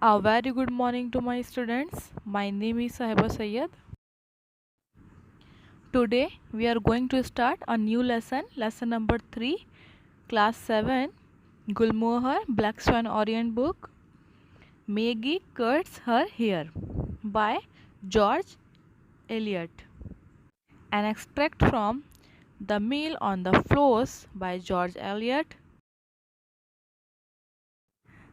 A very good morning to my students. My name is Sahiba Sayyed. Today we are going to start a new lesson number 3, class 7, Gulmohar Black Swan Orient book, Maggie Cuts Her Hair by George Eliot. An extract from The Meal on the Floors by George Eliot.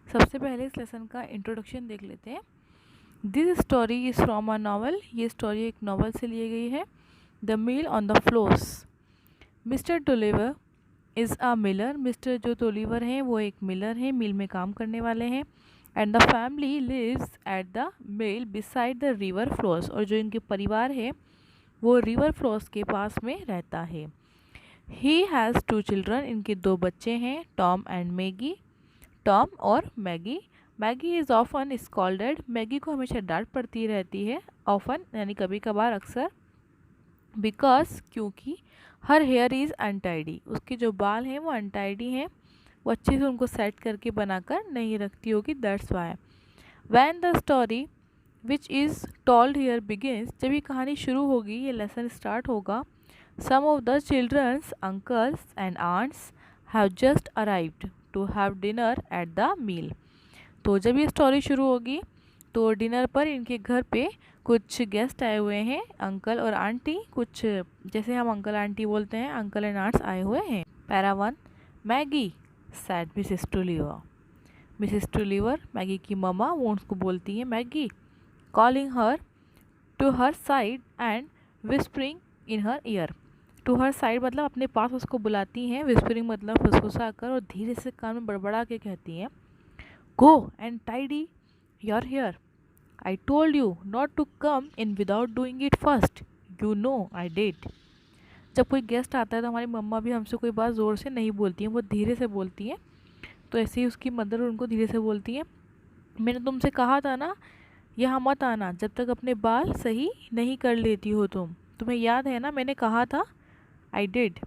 सबसे पहले इस lesson का introduction देख लेते हैं। This story is from a novel. ये story एक novel से ली गई है। The mill on the Floss. Mister Tulliver is a miller. Mister जो टोलीवर हैं वो एक मिलर हैं, मिल में काम करने वाले हैं। And the family lives at the mill beside the river Floss. और जो इनके परिवार है वो रिवर फ्लोर्स के पास में रहता है। He has 2 children. इनके 2 बच्चे हैं, टॉम एंड मैगी। टॉम और Maggi. Maggi is often scolded. Maggi को हमेशा डांट पड़ती रहती है। ऑफन यानी कभी कभार, अक्सर। बिकॉज क्योंकि हर हेयर इज़ अनटाइडी। उसके जो बाल हैं वो अनटाइडी हैं, वो अच्छे से उनको सेट करके बनाकर नहीं रखती होगी, that's why. When the story which is told here begins. जब ये कहानी शुरू होगी, ये लेसन स्टार्ट होगा। Some of the children's uncles and aunts have just arrived to have dinner at the mill. तो जब ये स्टोरी शुरू होगी तो डिनर पर इनके घर पे कुछ गेस्ट आए हुए हैं, अंकल और आंटी। कुछ जैसे हम अंकल आंटी बोलते हैं, अंकल एंड आंट्स आए हुए हैं। Para 1, Maggie said Mrs Tulliver. Mrs Tulliver Maggie की ममा, वो उसको बोलती हैं Maggie, calling her to her side and whispering in her ear. To her side मतलब अपने पास उसको बुलाती हैं, विस्परिंग मतलब फुसफुसा कर और धीरे से कान में बड़बड़ा के कहती हैं, go and tidy your hair. I told you not to come in without doing it first. You know I did. जब कोई गेस्ट आता है तो हमारी मम्मा भी हमसे कोई बात ज़ोर से नहीं बोलती हैं, वो धीरे से बोलती हैं। तो ऐसे ही उसकी मदर उनको धीरे से बोलती हैं, मैंने तुमसे कहा था ना यहाँ मत आना जब तक अपने बाल सही नहीं कर लेती हो तुम्हें याद है ना, मैंने कहा था। I did.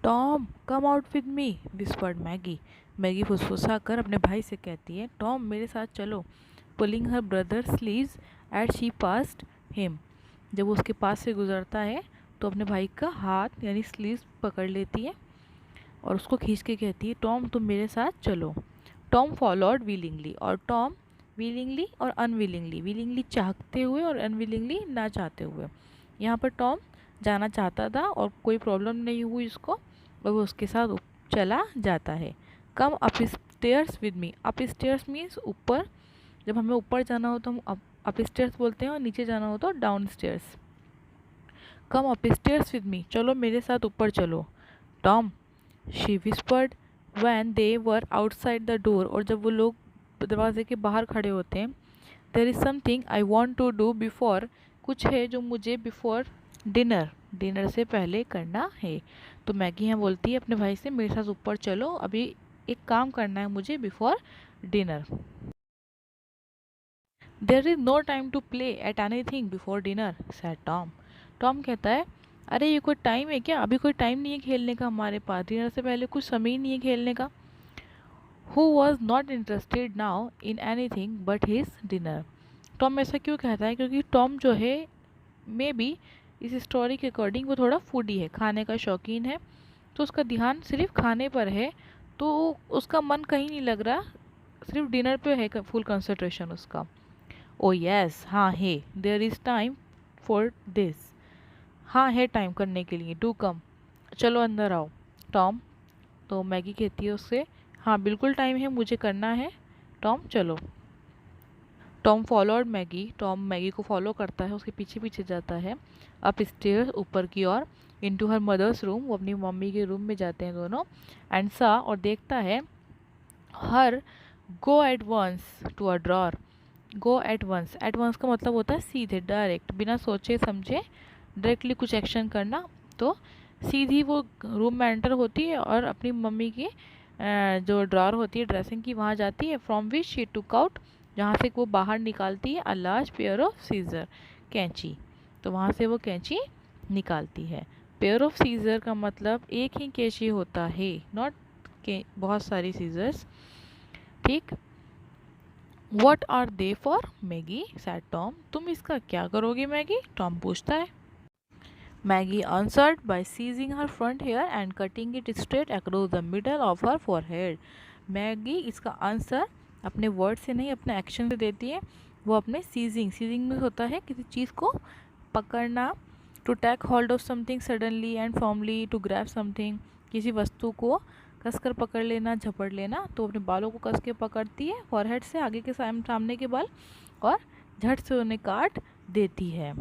Tom come out with me whispered Maggie. Maggie फुसफुसा कर अपने भाई से कहती है, टॉम मेरे साथ चलो। Pulling her brother sleeves at she past him. जब वो उसके पास से गुजरता है तो अपने भाई का हाथ यानी स्लीव्स पकड़ लेती है और उसको खींच के कहती है, टॉम तुम मेरे साथ चलो। Tom followed willingly. और टॉम विलिंगली और अनविलिंगली, विलिंगली चाहते हुए और अनविलिंगली ना चाहते हुए। यहाँ पर टॉम जाना चाहता था और कोई प्रॉब्लम नहीं हुई उसको और वो उसके साथ चला जाता है। Come up stairs with me. Up stairs means ऊपर। जब हमें ऊपर जाना हो तो हम अप स्टेयर्स बोलते हैं और नीचे जाना हो तो down stairs. Come up stairs with me, चलो मेरे साथ ऊपर चलो। Tom she whispered when they were outside the door. और जब वो लोग दरवाजे के बाहर खड़े होते हैं, there is something I want to do before. कुछ है जो मुझे बिफोर डिनर, डिनर से पहले करना है। तो मैगी यहाँ बोलती है अपने भाई से, मेरे साथ ऊपर चलो, अभी एक काम करना है मुझे before dinner. There is no time to play at anything before dinner said Tom. Tom कहता है, अरे ये कोई टाइम है क्या, अभी कोई टाइम नहीं है खेलने का हमारे पास, डिनर से पहले कुछ समय ही नहीं है खेलने का। Who was not interested now in any thing but his dinner. Tom ऐसा क्यों कहता है, क्योंकि टॉम जो है मे बी इस स्टोरी के अकॉर्डिंग वो थोड़ा फूडी है, खाने का शौकीन है, तो उसका ध्यान सिर्फ खाने पर है, तो उसका मन कहीं नहीं लग रहा, सिर्फ डिनर पे है फुल कंसंट्रेशन उसका। ओ यस, हाँ है, there is time for this. हाँ है टाइम करने के लिए, डू कम, चलो अंदर आओ। टॉम, तो मैगी कहती है उससे, हाँ बिल्कुल टाइम है, मुझे करना है, टॉम चलो। Tom followed Maggi. Tom Maggie को फॉलो करता है, उसके पीछे पीछे जाता है अप स्टेयर्स, ऊपर की ओर। इनटू हर मदर्स रूम, वो अपनी मम्मी के रूम में जाते हैं दोनों। एंड सा, और देखता है, her go at once to a drawer. Go at once, at once का मतलब होता है सीधे, डायरेक्ट, बिना सोचे समझे डायरेक्टली कुछ एक्शन करना। तो सीधी वो रूम में एंटर होती है और अपनी मम्मी की जो ड्रॉर होती है ड्रेसिंग की, वहाँ जाती है। From which she took out, जहाँ से वो बाहर निकालती है, a large pair of scissor, कैंची। तो वहाँ से वो कैंची निकालती है। पेयर ऑफ सीजर का मतलब एक ही कैंची होता है, नॉट के बहुत सारी सीजर्स, ठीक। What are they for Maggie said Tom, तुम इसका क्या करोगे मैगी, टॉम पूछता है। Maggie answered by seizing her front hair and cutting it straight across the middle of her forehead. Maggi इसका आंसर अपने वर्ड से नहीं अपने एक्शन से देती है। वो अपने सीजिंग में होता है किसी चीज़ को पकड़ना, to take hold of something suddenly and formally, to grab something, किसी वस्तु को कसकर पकड़ लेना, झपट लेना। तो अपने बालों को कस के पकड़ती है फॉरहेड से, आगे के सामने के बाल, और झट से उन्हें काट देती है।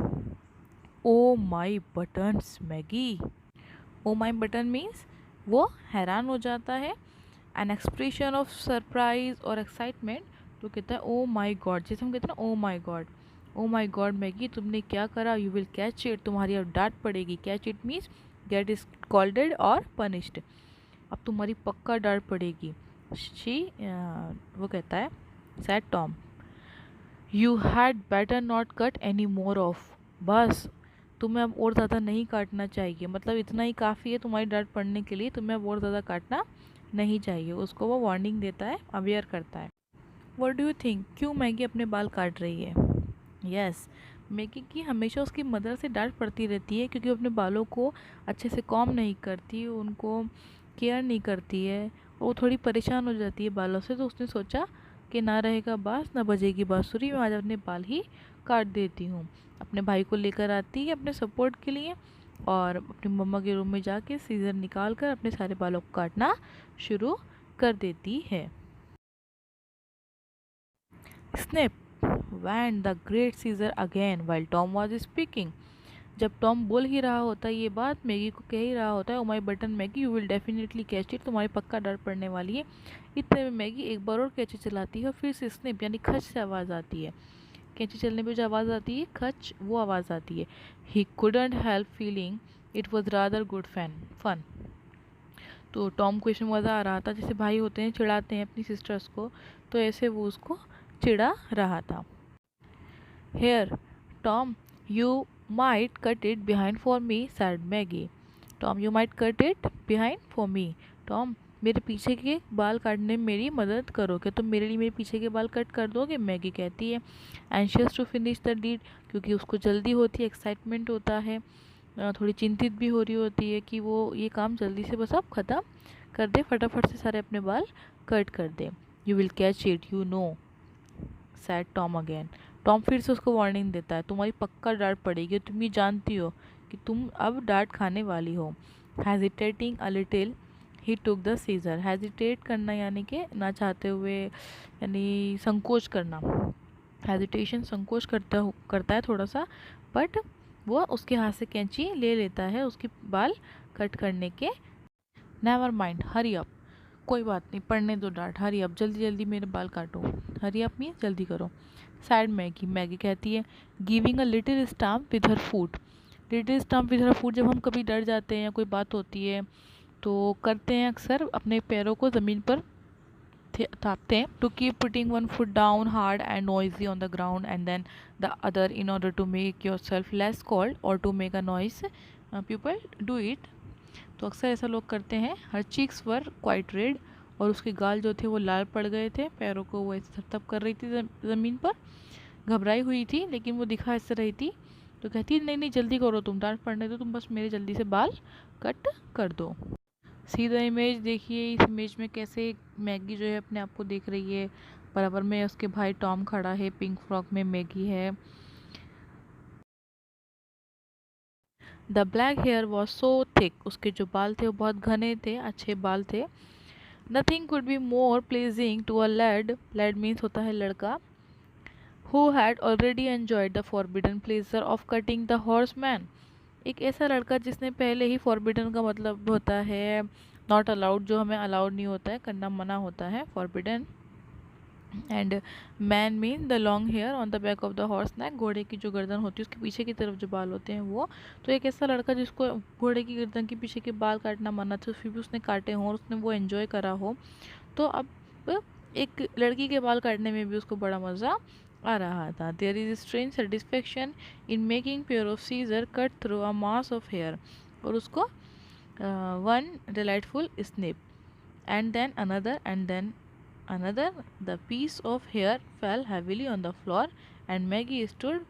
Oh my buttons Maggi, O my button means वो हैरान हो जाता है, एन एक्सप्रेशन ऑफ सरप्राइज और एक्साइटमेंट। तो कहता है ओ माई गॉड, जैसे हम कहते हैं ना ओ माई गॉड मैगी तुमने क्या करा, यू विल कैच इट, तुम्हारी अब डांट पड़ेगी। Catch it means get is scolded और पनिश्ड, अब तुम्हारी पक्का डांट पड़ेगी। शी वो कहता है said Tom, you had better not cut any more off, बस तुम्हें अब और ज़्यादा नहीं काटना चाहिए, मतलब इतना ही काफ़ी है तुम्हारी डांट पड़ने के लिए, तुम्हें अब और ज़्यादा काटना नहीं चाहिए। उसको वो वार्निंग देता है, अवेयर करता है। व्हाट डू यू थिंक, क्यों मैगी अपने बाल काट रही है? यस, मैगी की हमेशा उसकी मदर से डांट पड़ती रहती है क्योंकि वो अपने बालों को अच्छे से कॉम्ब नहीं करती, उनको केयर नहीं करती है, वो थोड़ी परेशान हो जाती है बालों से। तो उसने सोचा कि ना रहेगा बांस ना बजेगी बांसुरी, मैं आज अपने बाल ही काट देती हूँ। अपने भाई को लेकर आती है अपने सपोर्ट के लिए, और अपनी मम्मा के रूम में जाके सीजर निकाल कर अपने सारे बालों को काटना शुरू कर देती है। Snap went the great Caesar again while Tom was speaking. जब टॉम बोल ही रहा होता है ये बात, मैगी को कह ही रहा होता है oh my button Maggie you will definitely catch it, तुम्हारी पक्का डर पड़ने वाली है। इतने में मैगी एक बार और कैंची चलाती है और फिर से स्नेप यानी खच से आवाज़ आती है। कैंची चलने पे जो आवाज़ आती है खच, वो आवाज़ आती है। ही couldn't help feeling it was rather good fun. तो टॉम को इसमें मज़ा आ रहा था, जैसे भाई होते हैं चिढ़ाते हैं अपनी सिस्टर्स को, तो ऐसे वो उसको चिढ़ा रहा था। Here Tom you might cut it behind for me said Maggie, Tom you might cut it behind for me, Tom मेरे पीछे के बाल काटने में मेरी मदद करो, क्या तुम मेरे लिए मेरे पीछे के बाल कट कर दोगे, मैगी कहती है। Anxious to finish the deed, क्योंकि उसको जल्दी होती है, एक्साइटमेंट होता है, थोड़ी चिंतित भी हो रही होती है कि वो ये काम जल्दी से बस अब ख़त्म कर दे, फटाफट से सारे अपने बाल कट कर दे। You will catch it you know said Tom again, Tom फिर से उसको वार्निंग देता है, तुम्हारी पक्का डांट पड़ेगी, तुम ये जानती हो कि तुम अब डांट खाने वाली हो। Hesitating a little he took the seizure, hesitate करना यानी कि ना चाहते हुए, यानी संकोच करना, हेजिटेशन संकोच करता है थोड़ा सा, बट वो उसके हाथ से कैंची ले लेता है उसके बाल कट करने के। नेवर माइंड हरी अप, कोई बात नहीं पढ़ने दो डांट, हरी अप जल्दी जल्दी मेरे बाल काटो, हरी अप मीन जल्दी करो। सैड मैगी, मैगी कहती है giving a little stamp with her foot, little stamp with her foot, जब हम कभी डर जाते हैं या कोई बात होती है तो करते हैं अक्सर अपने पैरों को ज़मीन पर थापते हैं। To keep putting one foot down hard and noisy on the ground and then the other in order to make yourself less cold और to make a noise, people do it. तो अक्सर ऐसा लोग करते हैं। Her cheeks were quite red, और उसके गाल जो थे वो लाल पड़ गए थे, पैरों को वो ऐसे थपथप कर रही थी ज़मीन पर, घबराई हुई थी लेकिन वो दिखा ऐसे रही थी। तो कहती नहीं नहीं जल्दी करो, तुम डांट पड़ने दो, तुम बस मेरे जल्दी से बाल कट कर दो। सीधा इमेज देखिए, इस इमेज में कैसे मैगी जो है अपने आप को देख रही है, बराबर में उसके भाई टॉम खड़ा है, पिंक फ्रॉक में मैगी है। The black hair was so thick, उसके जो बाल थे वो बहुत घने थे, अच्छे बाल थे। Nothing could be more pleasing to a lad means होता है लड़का, who had already enjoyed the forbidden pleasure of cutting the horseman, एक ऐसा लड़का जिसने पहले ही फॉरबिडन का मतलब होता है नॉट अलाउड, जो हमें अलाउड नहीं होता है, करना मना होता है, forbidden. And mane mean the long hair on the back of the horse neck, घोड़े की जो गर्दन होती है उसके पीछे की तरफ जो बाल होते हैं वो। तो एक ऐसा लड़का जिसको घोड़े की गर्दन के पीछे के बाल काटना मना था, फिर भी उसने काटे हों और उसने वो एंजॉय करा हो, तो अब एक लड़की के बाल काटने में भी उसको बड़ा मज़ा आ रहा था। There is strange satisfaction in making pure of scissor cut through a mass of hair, और उसको one delightful snip and then another and then Another, the piece of hair fell heavily on the floor, and Maggie stood,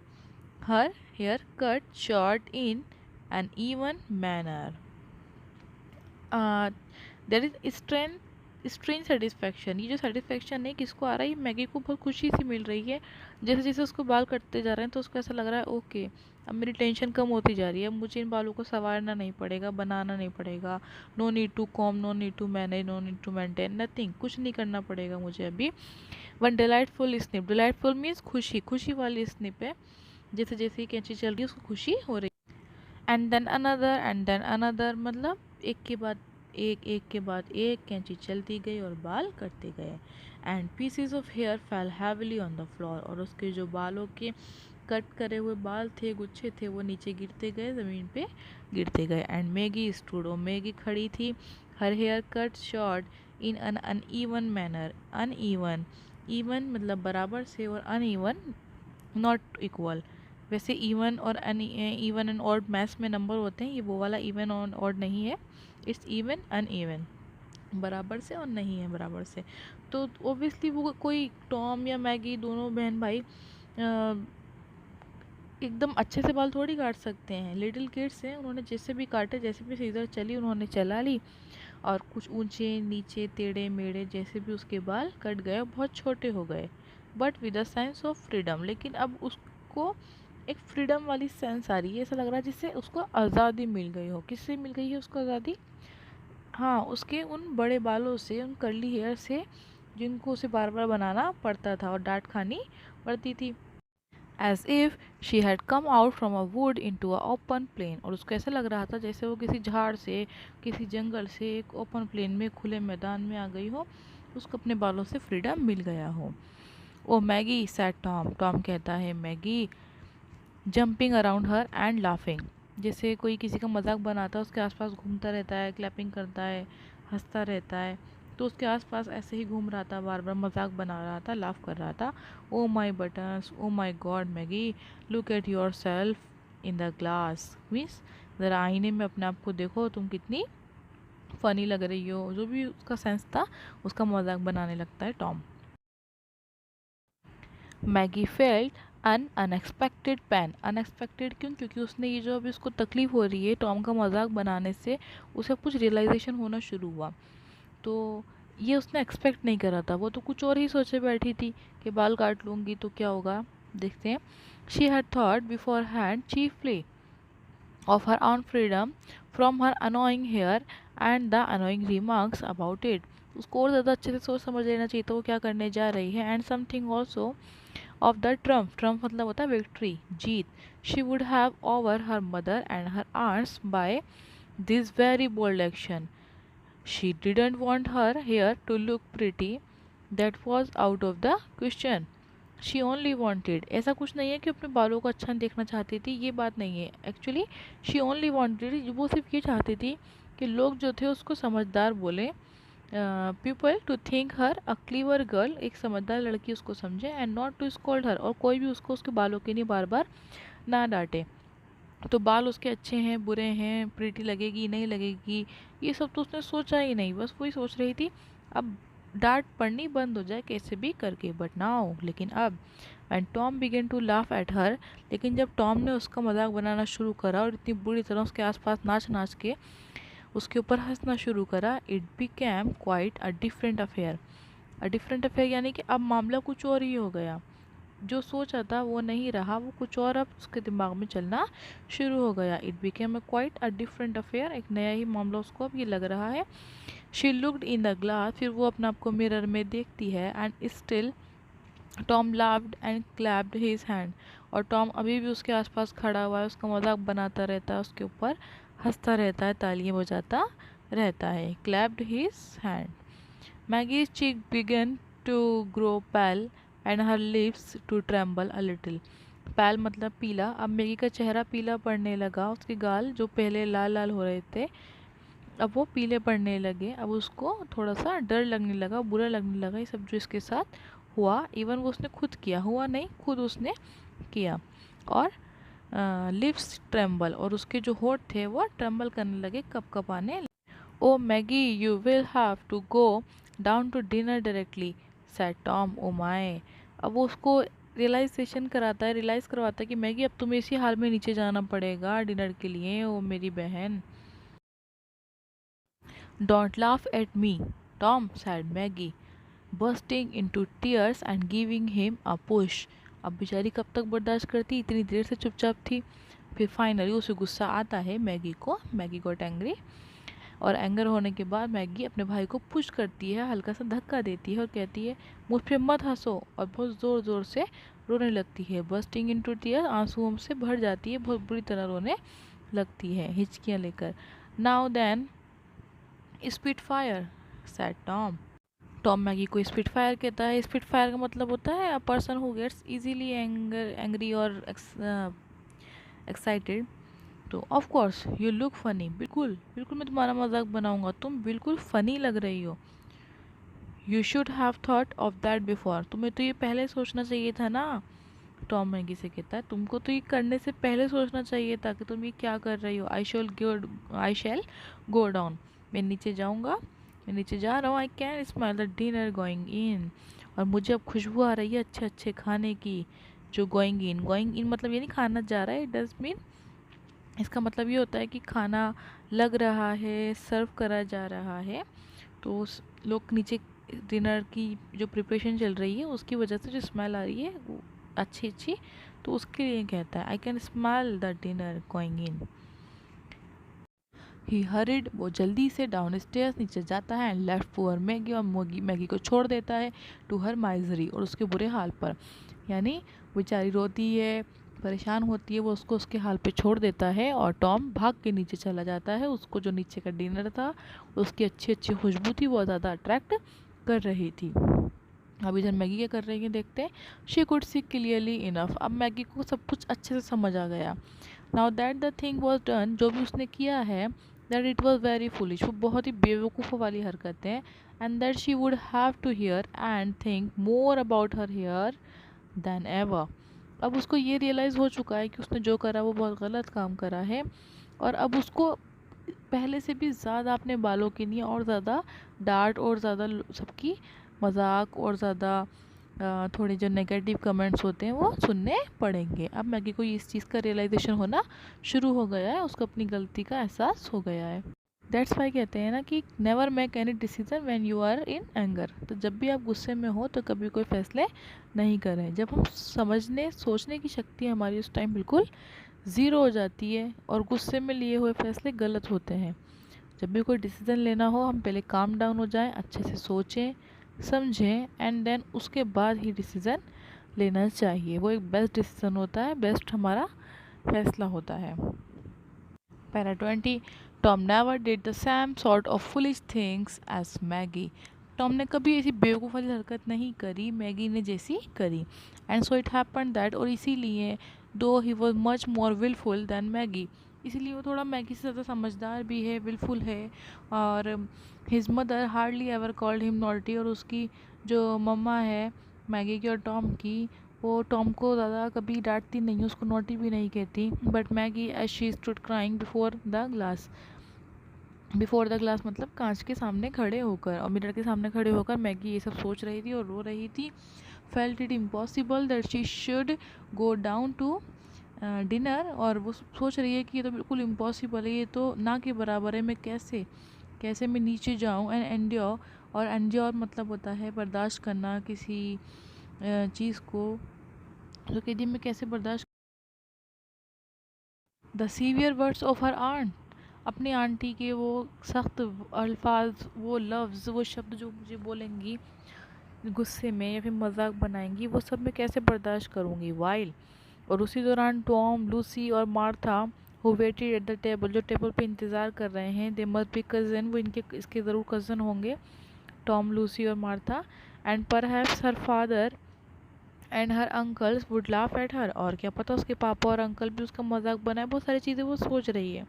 her hair cut short in an even manner. There is strain satisfaction, ये जो satisfaction है किसको आ रहा है, Maggi को बहुत खुशी सी मिल रही है। जैसे जैसे उसको बाल कटते जा रहे हैं तो उसको ऐसा लग रहा है ओके अब मेरी टेंशन कम होती जा रही है, मुझे इन बालों को संवारना नहीं पड़ेगा, बनाना नहीं पड़ेगा, no need to comb, no need to manage, no need to maintain, nothing, कुछ नहीं करना पड़ेगा मुझे अभी। One delightful snip, delightful means खुशी, खुशी वाली स्निप है, जैसे जैसे कैंची चल रही है उसको खुशी हो रही है। एंड देन अनदर मतलब एक के बाद एक, एक के बाद एक कैंची चलती गई और बाल कटते गए। And pieces of hair fell heavily on the floor, और उसके जो बालों के कट करे हुए बाल थे, गुच्छे थे, वो नीचे गिरते गए, ज़मीन पे गिरते गए। एंड मैगी स्टूड, और मैगी खड़ी थी, हर हेयर कट शॉर्ट इन अन अनइवन मैनर, अनइवन, इवन मतलब बराबर से, और अनइवन नॉट इक्वल। वैसे इवन और इवन एंड ऑड मैथ्स में नंबर होते हैं, ये वो वाला इवन और ऑड नहीं है, इट्स इवन अनइवन, बराबर से और नहीं है बराबर से। तो ओबियसली वो कोई टॉम या मैगी दोनों बहन भाई एकदम अच्छे से बाल थोड़ी काट सकते हैं, लिटिल किड्स हैं, उन्होंने जैसे भी काटे, जैसे भी सीजर चली उन्होंने चला ली, और कुछ ऊंचे नीचे टेढ़े मेढ़े जैसे भी उसके बाल कट गए, बहुत छोटे हो गए, but with a sense of freedom. लेकिन अब उसको एक फ्रीडम वाली सेंस आ रही है, ऐसा लग रहा है जिससे उसको आज़ादी मिल गई हो। किससे मिल गई है उसको आज़ादी? हाँ, उसके उन बड़े बालों से, उन कर्ली हेयर से, जिनको उसे बार बार बनाना पड़ता था और डांट खानी पड़ती थी। As if she had come out from a wood into a open plain, और उसको ऐसा लग रहा था जैसे वो किसी झाड़ से, किसी जंगल से एक ओपन प्लेन में, खुले मैदान में आ गई हो, उसको अपने बालों से फ्रीडम मिल गया हो। ओ मैगी सैड टॉम, टॉम कहता है Maggi, jumping around her and laughing, जैसे कोई किसी का मजाक बनाता है उसके आसपास घूमता रहता है, क्लैपिंग करता है, हंसता रहता है, तो उसके आसपास ऐसे ही घूम रहा था, बार बार मजाक बना रहा था, लाफ कर रहा था। Oh my buttons, oh my God Maggie, look at yourself in the glass, means ज़रा आईने में अपने आप को देखो, तुम कितनी फ़नी लग रही हो, जो भी उसका सेंस था उसका मजाक बनाने लगता है टॉम। मैगी फेल्ट अन अनएक्सपेक्टेड पेन, अनएक्सपेक्टेड क्यों? क्योंकि उसने ये जो अभी उसको तकलीफ़ हो रही है टॉम का मजाक बनाने से, उसे कुछ रियलाइजेशन होना शुरू हुआ। तो ये उसने एक्सपेक्ट नहीं करा था, वो तो कुछ और ही सोचे बैठी थी कि बाल काट लूँगी तो क्या होगा, देखते हैं। She had thought before hand chiefly of her own freedom from her annoying hair and the annoying remarks about it, उसको और ज़्यादा अच्छे से सोच समझ लेना चाहिए था वो क्या करने जा रही है। And something also of the trump, trump मतलब होता है विक्ट्री, जीत, she would have over her mother and her aunts by this very bold action, she didn't want her hair to look pretty, that was out of the question, she only wanted, ऐसा कुछ नहीं है कि अपने बालों को अच्छा देखना चाहती थी, ये बात नहीं है एक्चुअली, शी ओनली वॉन्टेड, वो सिर्फ ये चाहती थी कि लोग जो थे उसको समझदार बोले, people to think her a clever girl, एक समझदार लड़की उसको समझे, and not to scold her, और कोई भी उसको उसके बालों के लिए बार बार ना डांटे। तो बाल उसके अच्छे हैं बुरे हैं, प्रीटी लगेगी नहीं लगेगी, ये सब तो उसने सोचा ही नहीं, बस वही सोच रही थी अब डांट पड़नी बंद हो जाए कैसे भी करके। बट नाउ, लेकिन अब, and Tom began to laugh at her, लेकिन जब टॉम ने उसका मजाक बनाना शुरू करा और इतनी बुरी तरह उसके आसपास नाच नाच के उसके ऊपर हंसना शुरू करा, it became quite a different affair, a different affair यानी कि अब मामला कुछ और ही हो गया, जो सोचा था वो नहीं रहा, वो कुछ और अब उसके दिमाग में चलना शुरू हो गया। It became a quite a different affair, एक नया ही मामला उसको अब ये लग रहा है। She looked in the glass, फिर वो अपने आप को मिरर में देखती है, and still Tom laughed and clapped his hand, और टॉम अभी भी उसके आसपास खड़ा हुआ है, उसका मजाक बनाता रहता है, उसके ऊपर हंसता रहता है, तालियां बजाता रहता है। Clapped his hand, Maggie's cheek began to grow pale and her lips to tremble a little. पैल मतलब पीला, अब मैगी का चेहरा पीला पड़ने लगा, उसके गाल जो पहले लाल लाल हो रहे थे अब वो पीले पड़ने लगे, अब उसको थोड़ा सा डर लगने लगा, बुरा लगने लगा ये सब जो इसके साथ हुआ, इवन वो उसने खुद किया, हुआ नहीं खुद उसने किया। और लिप्स ट्रेम्बल, और उसके जो होठ थे वो ट्रेम्बल करने लगे, कपकपाने। Oh Maggie, you will have to go down to dinner directly, said Tom. Oh my. अब वो उसको रियलाइज़ करवाता है कि मैगी अब तुम्हें इसी हाल में नीचे जाना पड़ेगा डिनर के लिए, ओ मेरी बहन। Don't laugh at me Tom, sad Maggi, bursting into tears and giving him a push। अब बेचारी कब तक बर्दाश्त करती, इतनी देर से चुपचाप थी। फिर फाइनली उसे गुस्सा आता है मैगी गॉट एंग्री। और एंगर होने के बाद मैगी अपने भाई को पुश करती है, हल्का सा धक्का देती है और कहती है मुझ पे मत हंसो, और बहुत ज़ोर ज़ोर से रोने लगती है। बर्स्टिंग इनटू टीयर, आंसुओं से भर जाती है, बहुत बुरी तरह रोने लगती है हिचकियाँ लेकर। Now then speed fire, said Tom. Tom Maggie को स्पिट फायर कहता है। स्पिट फायर का मतलब होता है a person who gets easily angry और एक्साइटेड। तो of course you look funny, बिल्कुल बिल्कुल मैं तुम्हारा मजाक बनाऊंगा, तुम बिल्कुल फनी लग रही हो। You should have thought of that before, तुम्हें तो ये पहले सोचना चाहिए था ना। टॉम मैगी से कहता है तुमको तो ये करने से पहले सोचना चाहिए था कि तुम ये क्या कर रही हो। आई शैल गो डाउन, मैं नीचे जाऊंगा, मैं नीचे जा रहा हूँ। I can smell the dinner going in, और मुझे अब खुशबू आ रही है अच्छे अच्छे खाने की। जो गोइंग इन मतलब ये नहीं खाना जा रहा है, इट डज मीन, इसका मतलब ये होता है कि खाना लग रहा है, सर्व करा जा रहा है। तो लोग नीचे डिनर की जो प्रिपरेशन चल रही है उसकी वजह से जो स्मेल आ रही है वो अच्छी अच्छी, तो उसके लिए कहता है I can smell the dinner going in. He horrid, वो जल्दी से डाउन स्टेयर्स नीचे जाता है एंड लेफ्ट पुअर मैगी, और मैगी को छोड़ देता है टू हर माइजरी, और उसके बुरे हाल पर। यानी बेचारी रोती है, परेशान होती है, वो उसको उसके हाल पे छोड़ देता है, और टॉम भाग के नीचे चला जाता है। उसको जो नीचे का डिनर था उसकी अच्छी अच्छी खुशबू थी, बहुत ज़्यादा अट्रैक्ट कर रही थी। अब इधर मैगी क्या कर रही है देखते हैं। She could see clearly enough, अब मैगी को सब कुछ अच्छे से समझ आ गया। Now that the thing was done, जो भी उसने किया है, that it was very foolish, वो बहुत ही बेवकूफ़ वाली हरकतें हैं। And that she would have to hear and think more about her hair than ever. अब उसको ये रियलाइज़ हो चुका है कि उसने जो करा वो बहुत गलत काम करा है, और अब उसको पहले से भी ज़्यादा अपने बालों के लिए और ज़्यादा डांट, और ज़्यादा सबकी मजाक, और ज़्यादा थोड़े जो नेगेटिव कमेंट्स होते हैं वो सुनने पड़ेंगे। अब मैगी को इस चीज़ का रियलाइजेशन होना शुरू हो गया है, उसको अपनी गलती का एहसास हो गया है। दैट्स वाई कहते हैं ना कि never make any decision when you are in anger. तो जब भी आप गुस्से में हो तो कभी कोई फैसले नहीं करें। जब हम समझने सोचने की शक्ति हमारी उस टाइम बिल्कुल ज़ीरो हो जाती है, और गुस्से में लिए हुए फैसले गलत होते हैं। जब भी कोई डिसीज़न लेना हो हम पहले काम डाउन हो जाएं, अच्छे से सोचें समझें, एंड देन उसके बाद ही डिसीज़न लेना चाहिए। वो एक बेस्ट डिसीज़न होता है, बेस्ट हमारा फैसला होता है। Para 20, Tom never did the same sort of foolish things as Maggie. Tom ने कभी ऐसी बेवकूफ़ वाली हरकत नहीं करी मैगी ने जैसी करी। And so it happen that, और इसीलिए though he was much more wilful than Maggie, इसीलिए वो थोड़ा मैगी से ज़्यादा समझदार भी है, विलफुल है। और his mother hardly ever called him naughty, और उसकी जो मम्मा है मैगी की और टॉम की, वो टॉम को ज़्यादा कभी डांटती नहीं, उसको नॉटी भी नहीं कहती। But Maggie as she stood crying before the glass मतलब कांच के सामने खड़े होकर, और मिरर के सामने खड़े होकर मैगी ये सब सोच रही थी और रो रही थी। Felt it impossible that she should go down to dinner, और वो सोच रही है कि ये तो बिल्कुल इम्पॉसिबल है, ये तो ना के बराबर है, मैं कैसे कैसे मैं नीचे जाऊँ। एंड एंड्योर, और एंड्योर मतलब होता है बर्दाश्त करना किसी चीज़ को, तो कहती मैं कैसे बर्दाश्त। The severe words of her aunt, अपनी आंटी के वो सख्त अल्फाज, वो लफ्ज़, वो शब्द जो मुझे बोलेंगी गुस्से में या फिर मजाक बनाएंगी, वो सब मैं कैसे बर्दाश्त करूँगी। वाइल, और उसी दौरान टॉम, लूसी और Martha who waited at the table, जो टेबल पे इंतज़ार कर रहे हैं, दे मस्ट बी कज़न, वो इसके ज़रूर कज़न होंगे, टॉम, लूसी और Martha. And perhaps her father and her uncles would laugh at her, और क्या पता उसके पापा और अंकल भी उसका मजाक बनाए। बहुत सारी चीज़ें वो सोच रही है।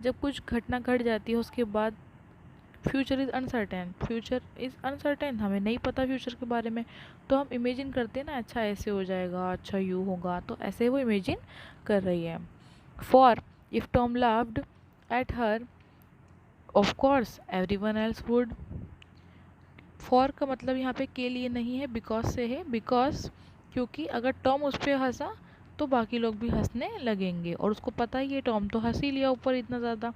जब कुछ घटना घट जाती है उसके बाद फ्यूचर इज़ अनसर्टेन, हमें नहीं पता फ्यूचर के बारे में, तो हम इमेजिन करते हैं ना, अच्छा ऐसे हो जाएगा, अच्छा यूँ होगा, तो ऐसे वो इमेजिन कर रही है। For if Tom laughed at her of course every one else would, for का मतलब यहाँ पे के लिए नहीं है, बिकॉज से है। बिकॉज क्योंकि अगर टॉम उस पर हंसा तो बाकी लोग भी हंसने लगेंगे, और उसको पता ही है टॉम तो हंस ही लिया ऊपर इतना ज़्यादा,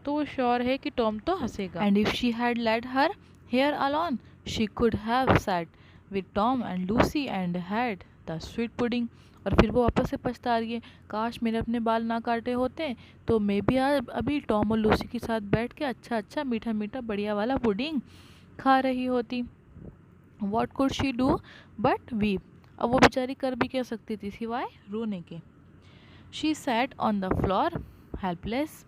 तो वो श्योर है कि टॉम तो हंसेगा। And if she had let her hair alone she could have sat with Tom and Lucy and had the sweet pudding. और फिर वो वापस से पछता रही है, काश मेरे अपने बाल ना काटे होते तो मैं भी आज अभी टॉम और लूसी के साथ बैठ के अच्छा अच्छा मीठा मीठा बढ़िया वाला पुडिंग खा रही होती। What could she do but weep. अब वो बेचारी कर भी क्या सकती थी सिवाय रोने के। She sat on the floor helpless.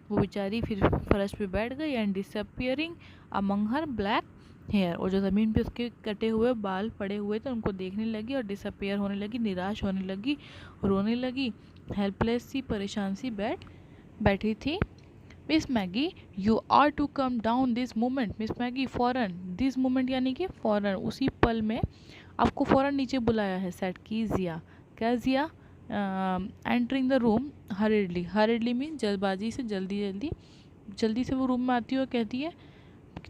वो बेचारी फिर फर्श पे बैठ गई and disappearing among her black hair. और जो ज़मीन पे उसके कटे हुए बाल पड़े हुए थे उनको देखने लगी और डिसअपियर होने लगी, निराश होने लगी, रोने लगी, हेल्पलेस सी, परेशान सी बैठी थी। Miss Maggie you are to come down this moment. Miss Maggie फ़ौरन, दिस मोमेंट यानी कि फ़ौरन, उसी पल में आपको फ़ौरन नीचे बुलाया है, सेट की जिया। क्या जिया? Entering the room hurriedly. Hurriedly mean जल्दबाजी से, जल्दी से वो रूम में आती है और कहती है,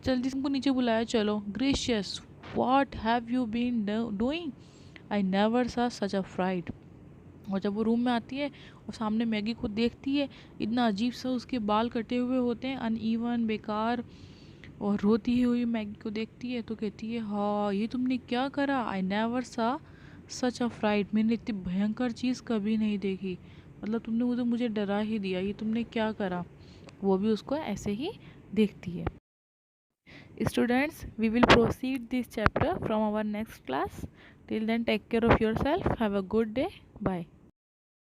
जल्दी से उनको नीचे बुलाया, चलो। Gracious what have you been doing, I never saw such a fried. और जब वो रूम में आती है और सामने मैगी को देखती है, इतना अजीब सा उसके बाल कटे हुए होते हैं, अनइवन, बेकार, और रोती हुई मैगी को देखती है तो कहती है, हाँ ये तुमने क्या करा, आई नेवर सा सच अ फ्राइड, मैंने इतनी भयंकर चीज़ कभी नहीं देखी, मतलब तुमने वो तो मुझे डरा ही दिया, ये तुमने क्या करा। वो भी उसको ऐसे ही देखती है। Students, we will proceed this chapter from our next class. Till then, take care of yourself. Have a good day. Bye.